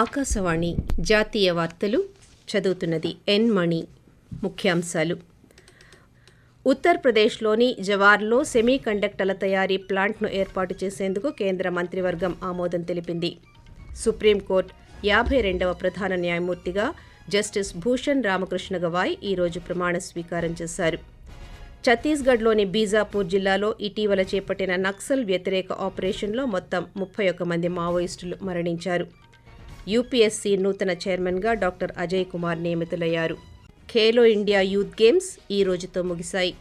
ఆకాశవాణి జాతీయ వార్తలు చదువుతున్నది ఎన్ మణి. ముఖ్యాంశాలు. ఉత్తరప్రదేశ్లోని జవార్లో సెమీ కండక్టర్ల తయారీ ప్లాంట్ను ఏర్పాటు చేసేందుకు కేంద్ర మంత్రివర్గం ఆమోదం తెలిపింది. సుప్రీంకోర్టు 52వ ప్రధాన న్యాయమూర్తిగా జస్టిస్ భూషణ్ రామకృష్ణ గవాయ్ ఈరోజు ప్రమాణ స్వీకారం చేశారు. ఛత్తీస్గఢ్లోని బీజాపూర్ జిల్లాలో ఇటీవల చేపట్టిన నక్సల్ వ్యతిరేక ఆపరేషన్లో మొత్తం 31 మంది మావోయిస్టులు మరణించారు. యూపీఎస్సీ నూతన చైర్మన్గా డాక్టర్ అజయ్ కుమార్ నియమితులయ్యారు. ఖేలో ఇండియా యూత్ గేమ్స్ ఈ రోజుతో ముగిశాయి.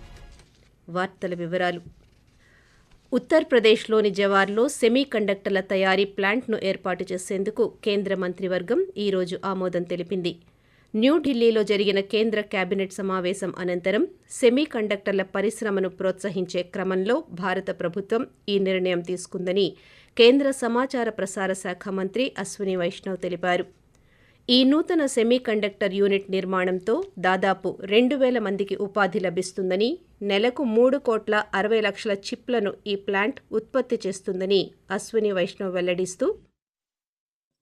వార్తల వివరాలు. ఉత్తరప్రదేశ్లోని జవార్లో సెమీ కండక్టర్ల తయారీ ప్లాంట్ను ఏర్పాటు చేసేందుకు కేంద్ర మంత్రివర్గం ఈరోజు ఆమోదం తెలిపింది. న్యూఢిల్లీలో జరిగిన కేంద్ర కేబినెట్ సమావేశం అనంతరం సెమీ కండక్టర్ల పరిశ్రమను ప్రోత్సహించే క్రమంలో భారత ప్రభుత్వం ఈ నిర్ణయం తీసుకుందని కేంద్ర సమాచార ప్రసార శాఖ మంత్రి అశ్విని వైష్ణవ్ తెలిపారు. ఈ నూతన సెమీ కండక్టర్ యూనిట్ నిర్మాణంతో దాదాపు 2,000 మందికి ఉపాధి లభిస్తుందని, నెలకు 3,60,00,000 చిప్లను ఈ ప్లాంట్ ఉత్పత్తి చేస్తుందని Ashwini Vaishnav వెల్లడిస్తూ,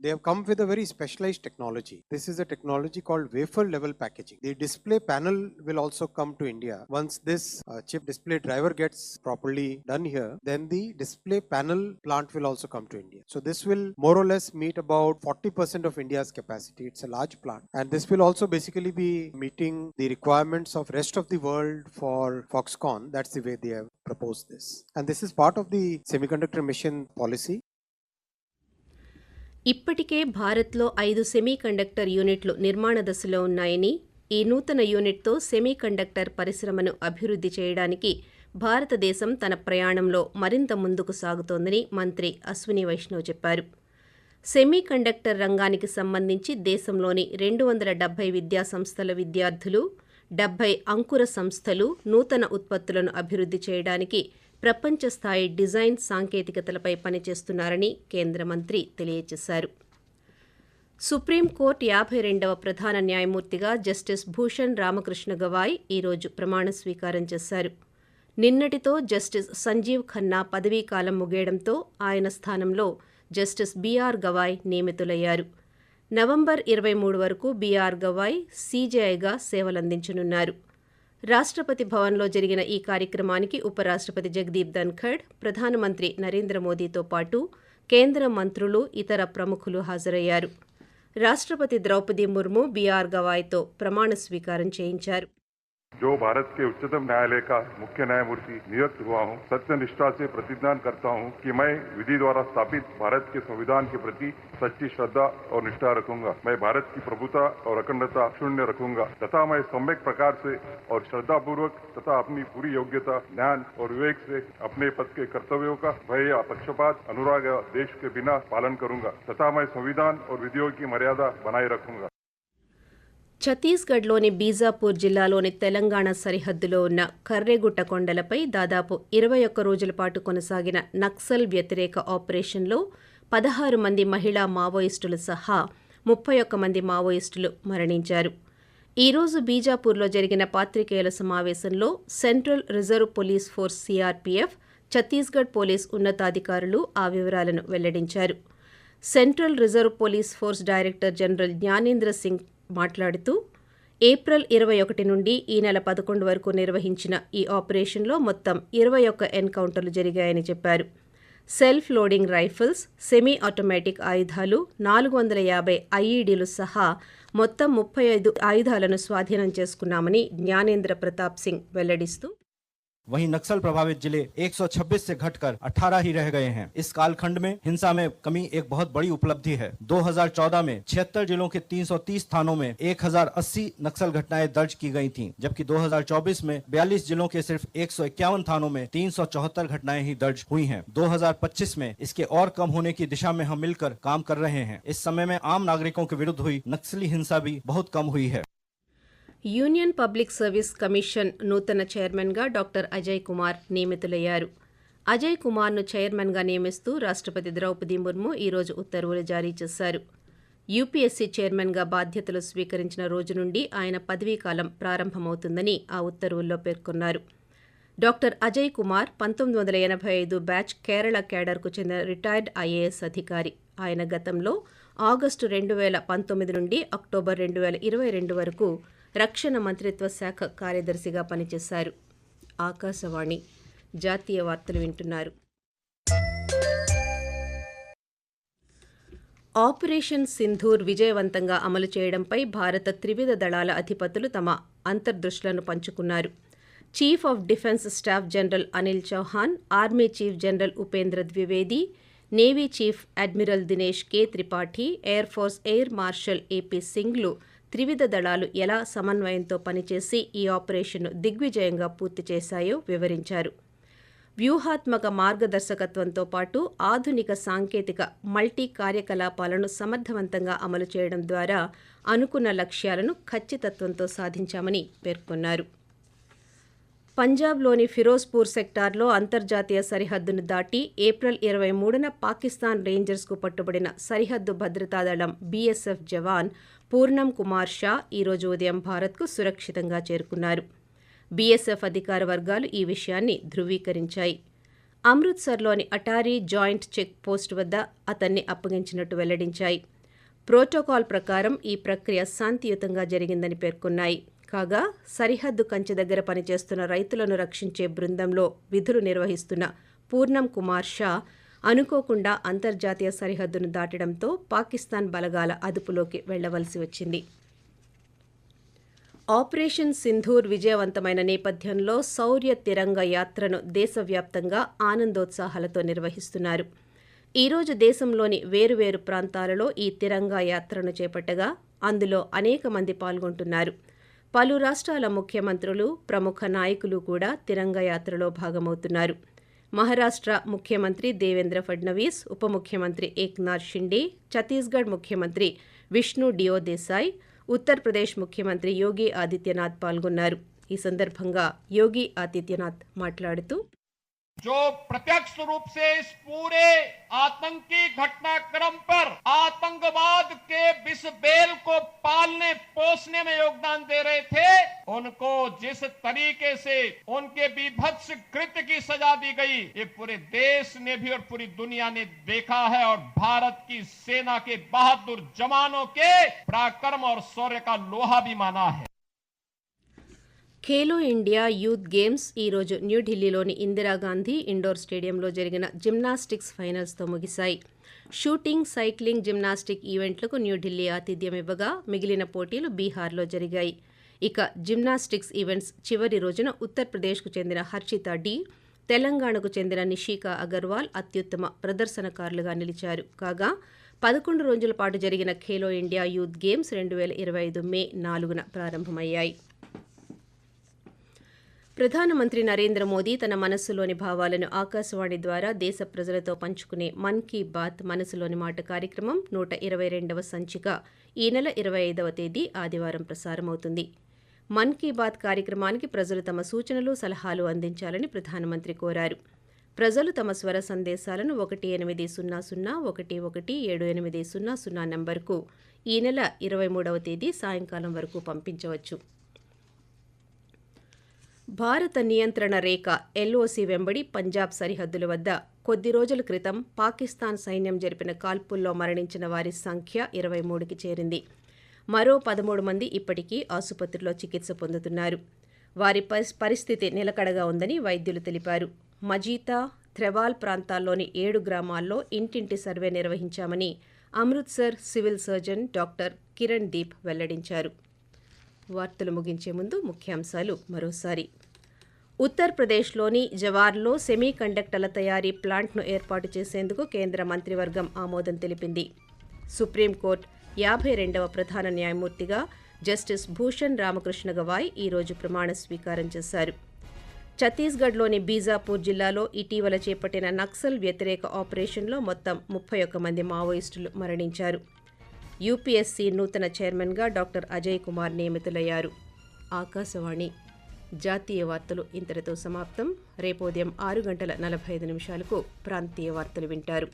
They have come with a very specialized technology. This is a technology called wafer level packaging. The display panel will also come to India. Once this chip display driver gets properly done here, then the display panel plant will also come to India. So this will more or less meet about 40% of India's capacity. It's a large plant. And this will also basically be meeting the requirements of rest of the world for Foxconn. That's the way they have proposed this. And this is part of the semiconductor mission policy. ఇప్పటికే భారత్లో 5 semi conductor యూనిట్లు నిర్మాణ దశలో ఉన్నాయని, ఈ నూతన యూనిట్తో semi conductor పరిశ్రమను అభివృద్ధి చేయడానికి భారతదేశం తన ప్రయాణంలో మరింత ముందుకు సాగుతోందని మంత్రి అశ్విని వైష్ణవ్ చెప్పారు. సెమీ కండక్టర్ రంగానికి సంబంధించి దేశంలోని 270 విద్యాసంస్థల విద్యార్థులు, 70 అంకుర సంస్థలు నూతన ఉత్పత్తులను అభివృద్ధి చేయడానికి ప్రపంచ స్థాయి డిజైన్ సాంకేతికతలపై పనిచేస్తున్నారని కేంద్ర మంత్రి తెలియజేశారు. సుప్రీంకోర్టు 52వ ప్రధాన న్యాయమూర్తిగా జస్టిస్ భూషణ్ రామకృష్ణ గవాయ్ ఈరోజు ప్రమాణ స్వీకారం చేశారు. నిన్నటితో జస్టిస్ సంజీవ్ ఖన్నా పదవీకాలం ముగియడంతో ఆయన స్థానంలో జస్టిస్ బీఆర్ గవాయ్ నియమితులయ్యారు. నవంబర్ 23 వరకు బీఆర్ గవాయ్ సీజేఐగా సేవలందించనున్నారు. రాష్ట్రపతి భవన్లో జరిగిన ఈ కార్యక్రమానికి ఉపరాష్ట్రపతి జగదీప్ ధన్ఖడ్, ప్రధానమంత్రి నరేంద్ర మోదీతో పాటు కేంద్ర మంత్రులు, ఇతర ప్రముఖులు హాజరయ్యారు. రాష్ట్రపతి ద్రౌపది ముర్ము బీఆర్ గవాయ్తో ప్రమాణ స్వీకారం చేయించారు. जो भारत के उच्चतम न्यायालय का मुख्य न्यायमूर्ति नियुक्त हुआ हूं, सत्य निष्ठा से प्रतिज्ञा करता हूं कि मैं विधि द्वारा स्थापित भारत के संविधान के प्रति सच्ची श्रद्धा और निष्ठा रखूंगा। मैं भारत की प्रभुता और अखंडता शून्य रखूंगा तथा मैं सम्यक प्रकार से और श्रद्धापूर्वक तथा अपनी पूरी योग्यता, ज्ञान और विवेक से अपने पद के कर्तव्यों का भय या पक्षपात, अनुराग या देश के बिना पालन करूंगा तथा मैं संविधान और विधियों की मर्यादा बनाए रखूंगा. ఛత్తీస్గఢ్లోని బీజాపూర్ జిల్లాలోని తెలంగాణ సరిహద్దులో ఉన్న కర్రెగుట్ట కొండలపై దాదాపు 21 రోజుల పాటు కొనసాగిన నక్సల్ వ్యతిరేక ఆపరేషన్లో 16 మంది మహిళా మావోయిస్టులు సహా 31 మంది మావోయిస్టులు మరణించారు. ఈరోజు బీజాపూర్లో జరిగిన పాత్రికేయుల సమావేశంలో central reserve police force CRPF, Chhattisgarh police ఉన్నతాధికారులు ఆ వివరాలను వెల్లడించారు. Central reserve police force director general Gyanendra Singh మాట్లాడుతూ, ఏప్రిల్ 21 నుండి ఈ నెల 11 వరకు నిర్వహించిన ఈ ఆపరేషన్లో మొత్తం 21 ఎన్కౌంటర్లు జరిగాయని చెప్పారు. Self loading rifles, semi automatic ఆయుధాలు, 450 ఐఈడీలు సహా మొత్తం 35 ఆయుధాలను స్వాధీనం చేసుకున్నామని జ్ఞానేంద్ర ప్రతాప్ సింగ్ వెల్లడిస్తూ, वहीं नक्सल प्रभावित जिले 126 से घटकर 18 ही रह गए हैं। इस कालखंड में हिंसा में कमी एक बहुत बड़ी उपलब्धि है। 2014 में 76 जिलों के 330 थानों में 1080 नक्सल घटनाएं दर्ज की गई थीं, जबकि 2024 में 42 जिलों के सिर्फ 151 थानों में 374 घटनाएं ही दर्ज हुई हैं। 2025 में इसके और कम होने की दिशा में हम मिलकर काम कर रहे हैं। इस समय में आम नागरिकों के विरुद्ध हुई नक्सली हिंसा भी बहुत कम हुई है. యూనియన్ పబ్లిక్ సర్వీస్ కమిషన్ నూతన చైర్మన్గా డాక్టర్ అజయ్ కుమార్ నియమితులయ్యారు. అజయ్ కుమార్ను చైర్మన్గా నియమిస్తూ రాష్ట్రపతి ద్రౌపది ముర్ము ఈరోజు ఉత్తర్వులు జారీ చేశారు. యూపీఎస్సీ చైర్మన్గా బాధ్యతలు స్వీకరించిన రోజు నుండి ఆయన పదవీకాలం ప్రారంభమవుతుందని ఆ ఉత్తర్వుల్లో పేర్కొన్నారు. డాక్టర్ అజయ్ కుమార్ 1985 బ్యాచ్ కేరళ క్యాడర్కు చెందిన రిటైర్డ్ ఐఏఎస్ అధికారి. ఆయన గతంలో ఆగస్టు 2019 నుండి అక్టోబర్ 2022 వరకు రక్షణ మంత్రిత్వ శాఖ కార్యదర్శిగా పనిచేశారు. ఆకాశవాణి జాతీయ వార్తలు వింటున్నారు. ఆపరేషన్ సింధూర్ విజయవంతంగా అమలు చేయడంపై భారత త్రివిధ దళాల అధిపతులు తమ అంతర్దృష్టులను పంచుకున్నారు. Chief of defence staff general Anil Chauhan, army chief general Upendra Dwivedi, navy chief admiral Dinesh K Tripathi, air force air marshal AP సింగ్లు త్రివిధ దళాలు ఎలా సమన్వయంతో పనిచేసి ఈ ఆపరేషన్ను దిగ్విజయంగా పూర్తి చేశాయో వివరించారు. వ్యూహాత్మక మార్గదర్శకత్వంతో పాటు ఆధునిక సాంకేతిక మల్టీ కార్యకలాపాలను సమర్థవంతంగా అమలు చేయడం ద్వారా అనుకున్న లక్ష్యాలను ఖచ్చితత్వంతో సాధించామని పేర్కొన్నారు. పంజాబ్లోని ఫిరోజ్పూర్ సెక్టార్లో అంతర్జాతీయ సరిహద్దును దాటి ఏప్రిల్ 23న పాకిస్తాన్ రేంజర్స్కు పట్టుబడిన సరిహద్దు భద్రతా దళం బీఎస్ఎఫ్ జవాన్ పూర్ణం కుమార్ షా ఈరోజు ఉదయం భారత్కు సురక్షితంగా చేరుకున్నారు. బీఎస్ఎఫ్ అధికార వర్గాలు ఈ విషయాన్ని ధృవీకరించాయి. అమృత్సర్లోని అటారీ జాయింట్ చెక్ పోస్ట్ వద్ద అతన్ని అప్పగించినట్టు వెల్లడించాయి. ప్రోటోకాల్ ప్రకారం ఈ ప్రక్రియ శాంతియుతంగా జరిగిందని పేర్కొన్నాయి. కాగా సరిహద్దు కంచె దగ్గర పనిచేస్తున్న రైతులను రక్షించే బృందంలో విధులు నిర్వహిస్తున్న పూర్ణం కుమార్ షా అనుకోకుండా అంతర్జాతీయ సరిహద్దును దాటడంతో పాకిస్తాన్ బలగాల అదుపులోకి వెళ్లవలసి వచ్చింది. ఆపరేషన్ సింధూర్ విజయవంతమైన నేపథ్యంలో శౌర్య తిరంగ యాత్రను దేశవ్యాప్తంగా ఆనందోత్సాహాలతో నిర్వహిస్తున్నారు. ఈరోజు దేశంలోని వేరువేరు ప్రాంతాలలో ఈ తిరంగా యాత్రను చేపట్టగా అందులో అనేక మంది పాల్గొంటున్నారు. పలు రాష్ట్రాల ముఖ్యమంత్రులు, ప్రముఖ నాయకులు కూడా తిరంగా యాత్రలో భాగమవుతున్నారు. మహారాష్ట్ర ముఖ్యమంత్రి దేవేంద్ర ఫడ్నవీస్, ఉప ముఖ్యమంత్రి ఏక్నాథ్ షిండే, ఛత్తీస్గఢ్ ముఖ్యమంత్రి విష్ణు డియో దేశాయ్, ఉత్తరప్రదేశ్ ముఖ్యమంత్రి యోగి ఆదిత్యనాథ్ పాల్గొన్నారు. ఈ సందర్భంగా యోగి ఆదిత్యనాథ్ మాట్లాడుతూ जो प्रत्यक्ष रूप से इस पूरे आतंकी घटनाक्रम पर आतंकवाद के विष बेल को पालने पोसने में योगदान दे रहे थे, उनको जिस तरीके से उनके विभत्स कृत्य की सजा दी गई, ये पूरे देश ने भी और पूरी दुनिया ने देखा है और भारत की सेना के बहादुर जवानों के पराक्रम और शौर्य का लोहा भी माना है. ఖేలో ఇండియా యూత్ గేమ్స్ ఈరోజు న్యూఢిల్లీలోని ఇందిరాగాంధీ ఇండోర్ స్టేడియంలో జరిగిన జిమ్నాస్టిక్స్ ఫైనల్స్తో ముగిశాయి. షూటింగ్, సైక్లింగ్, జిమ్నాస్టిక్ ఈవెంట్లకు న్యూఢిల్లీ ఆతిథ్యం ఇవ్వగా మిగిలిన పోటీలు బీహార్లో జరిగాయి. ఇక జిమ్నాస్టిక్స్ ఈవెంట్స్ చివరి రోజున ఉత్తరప్రదేశ్కు చెందిన హర్షిత డి, తెలంగాణకు చెందిన నిషికా అగర్వాల్ అత్యుత్తమ ప్రదర్శనకారులుగా నిలిచారు. కాగా 11 రోజుల పాటు జరిగిన ఖేలో ఇండియా యూత్ గేమ్స్ 2025 మే 4న ప్రారంభమయ్యాయి. ప్రధానమంత్రి నరేంద్ర మోదీ తన మనస్సులోని భావాలను ఆకాశవాణి ద్వారా దేశ ప్రజలతో పంచుకునే మన్ కీ బాత్ మనసులోని మాట కార్యక్రమం 122వ సంచిక ఈ నెల 25వ తేదీ ఆదివారం ప్రసారమవుతుంది. మన్ కీ బాత్ కార్యక్రమానికి ప్రజలు తమ సూచనలు, సలహాలు అందించాలని ప్రధానమంత్రి కోరారు. ప్రజలు తమ స్వర సందేశాలను 1800111780 నంబర్కు ఈ నెల 23వ తేదీ సాయంకాలం వరకు పంపించవచ్చు. భారత నియంత్రణ రేఖ ఎల్ఓసి వెంబడి పంజాబ్ సరిహద్దుల వద్ద కొద్ది రోజుల క్రితం పాకిస్తాన్ సైన్యం జరిపిన కాల్పుల్లో మరణించిన వారి సంఖ్య 23కి చేరింది. మరో 13 మంది ఇప్పటికీ ఆసుపత్రిలో చికిత్స పొందుతున్నారు. వారి పరిస్థితి నిలకడగా ఉందని వైద్యులు తెలిపారు. మజీతా, థ్రెవాల్ ప్రాంతాల్లోని 7 గ్రామాల్లో ఇంటింటి సర్వే నిర్వహించామని Amritsar civil surgeon doctor Kiran Deep వెల్లడించారు. వార్తలు ముగించే ముందు ముఖ్యాంశాలు మరోసారి. ఉత్తరప్రదేశ్లోని జవార్లో సెమీ కండక్టర్ల తయారీ ప్లాంట్ను ఏర్పాటు చేసేందుకు కేంద్ర మంత్రివర్గం ఆమోదం తెలిపింది. సుప్రీంకోర్టు 52వ ప్రధాన న్యాయమూర్తిగా జస్టిస్ భూషణ్ రామకృష్ణ గవాయ్ ఈరోజు ప్రమాణ స్వీకారం చేశారు. ఛత్తీస్గఢ్లోని బీజాపూర్ జిల్లాలో ఇటీవల చేపట్టిన నక్సల్ వ్యతిరేక ఆపరేషన్లో మొత్తం 31 మంది మావోయిస్టులు మరణించారు. యూపీఎస్సీ నూతన చైర్మన్గా డాక్టర్ అజయ్ కుమార్ నియమితులయ్యారు. ఆకాశవాణి జాతీయ వార్తలు ఇంతటితో సమాప్తం. రేపు ఉదయం 6:45 ప్రాంతీయ వార్తలు వింటారు.